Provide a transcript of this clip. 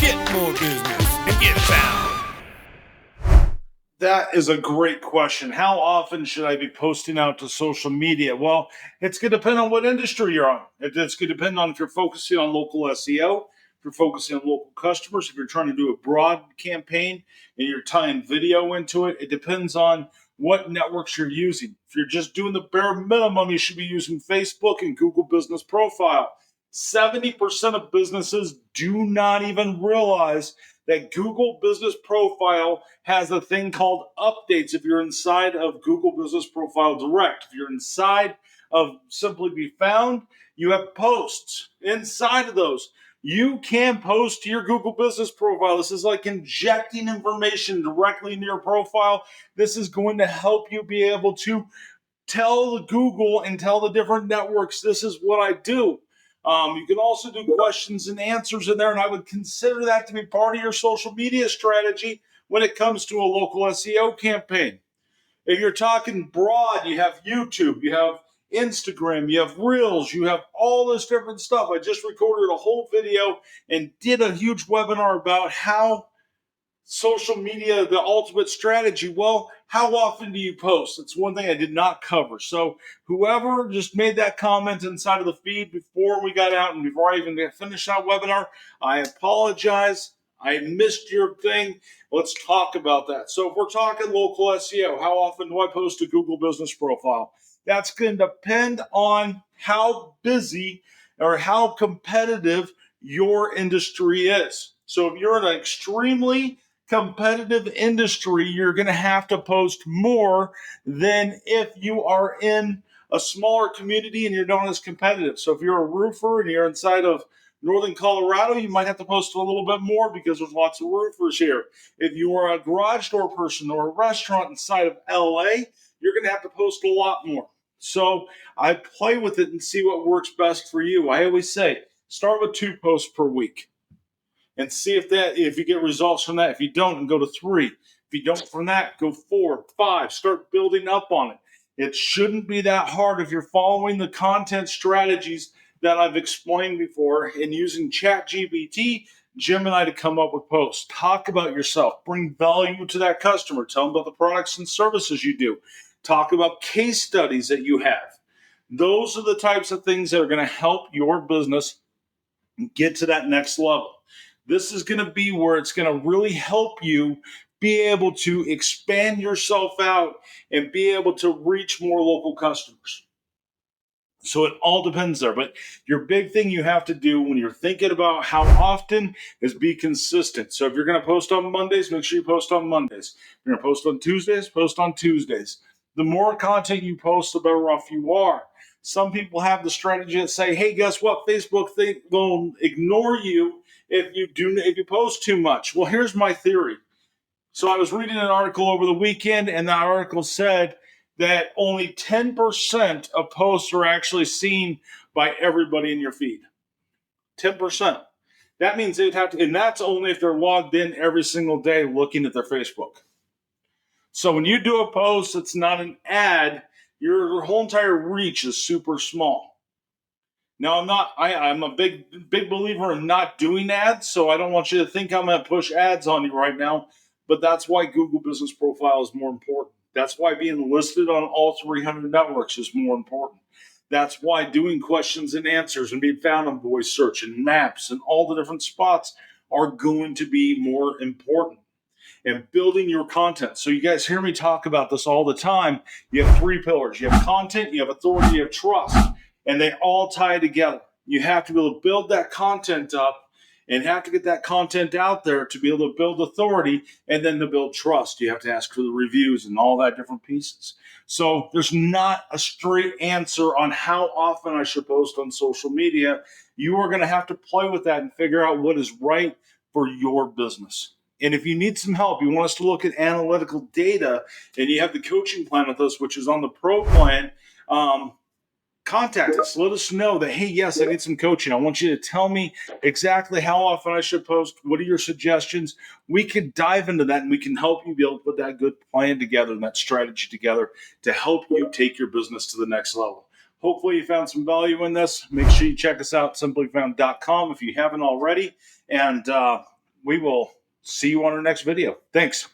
Get more business and get found. That is a great question. How often should I be posting out to social media? Well, it's going to depend on what industry you're on. It's going to depend on if you're focusing on local SEO, if you're focusing on local customers, if you're trying to do a broad campaign and you're tying video into it. It depends on what networks you're using. If you're just doing the bare minimum, you should be using Facebook and Google Business Profile. 70% of businesses do not even realize that Google Business Profile has a thing called updates if you're inside of Google Business Profile Direct. If you're inside of Simply Be Found, you have posts inside of those. You can post to your Google Business Profile. This is like injecting information directly into your profile. This is going to help you be able to tell Google and tell the different networks, this is what I do. You can also do questions and answers in there, and I would consider that to be part of your social media strategy when it comes to a local SEO campaign. If you're talking broad, you have YouTube, you have Instagram, you have Reels, you have all this different stuff. I just recorded a whole video and did a huge webinar about how social media, the ultimate strategy. Well, how often do you post? It's one thing I did not cover. So whoever just made that comment inside of the feed before we got out and before I even finished that webinar, I apologize. I missed your thing. Let's talk about that. So if we're talking local SEO, how often do I post a Google Business Profile? That's going to depend on how busy or how competitive your industry is. So if you're in an extremely competitive industry, you're going to have to post more than if you are in a smaller community and you're not as competitive. So if you're a roofer and you're inside of Northern Colorado, you might have to post a little bit more because there's lots of roofers here. If you are a garage door person or a restaurant inside of LA, you're going to have to post a lot more. So I play with it and see what works best for you. I always say, start with 2 posts per week and see if you get results from that. If you don't, go to 3. If you don't from that, go 4, 5. Start building up on it. It shouldn't be that hard if you're following the content strategies that I've explained before and using ChatGPT, Gemini to come up with posts. Talk about yourself. Bring value to that customer. Tell them about the products and services you do. Talk about case studies that you have. Those are the types of things that are going to help your business get to that next level. This is going to be where it's going to really help you be able to expand yourself out and be able to reach more local customers. So it all depends there. But your big thing you have to do when you're thinking about how often is be consistent. So if you're going to post on Mondays, make sure you post on Mondays. If you're going to post on Tuesdays, post on Tuesdays. The more content you post, the better off you are. Some people have the strategy that say, hey, guess what? Facebook will ignore you if you post too much. Well, here's my theory. So I was reading an article over the weekend, and that article said that only 10% of posts are actually seen by everybody in your feed. 10%. That means they'd have to, and that's only if they're logged in every single day looking at their Facebook. So when you do a post that's not an ad, your whole entire reach is super small. Now I'm a big believer in not doing ads, so I don't want you to think I'm going to push ads on you right now, but that's why Google Business Profile is more important. That's why being listed on all 300 networks is more important. That's why doing questions and answers and being found on voice search and maps and all the different spots are going to be more important. And building your content. So you guys hear me talk about this all the time. You have 3 pillars. You have content, you have authority, you have trust, and they all tie together. You have to be able to build that content up and have to get that content out there to be able to build authority and then to build trust. You have to ask for the reviews and all that different pieces. So there's not a straight answer on how often I should post on social media. You are going to have to play with that and figure out what is right for your business. And if you need some help, you want us to look at analytical data, and you have the coaching plan with us, which is on the pro plan, contact us. Let us know that, hey, yes, I need some coaching. I want you to tell me exactly how often I should post. What are your suggestions? We can dive into that, and we can help you be able to put that good plan together and that strategy together to help you take your business to the next level. Hopefully you found some value in this. Make sure you check us out, simplyfound.com, if you haven't already. And we will see you on our next video. Thanks.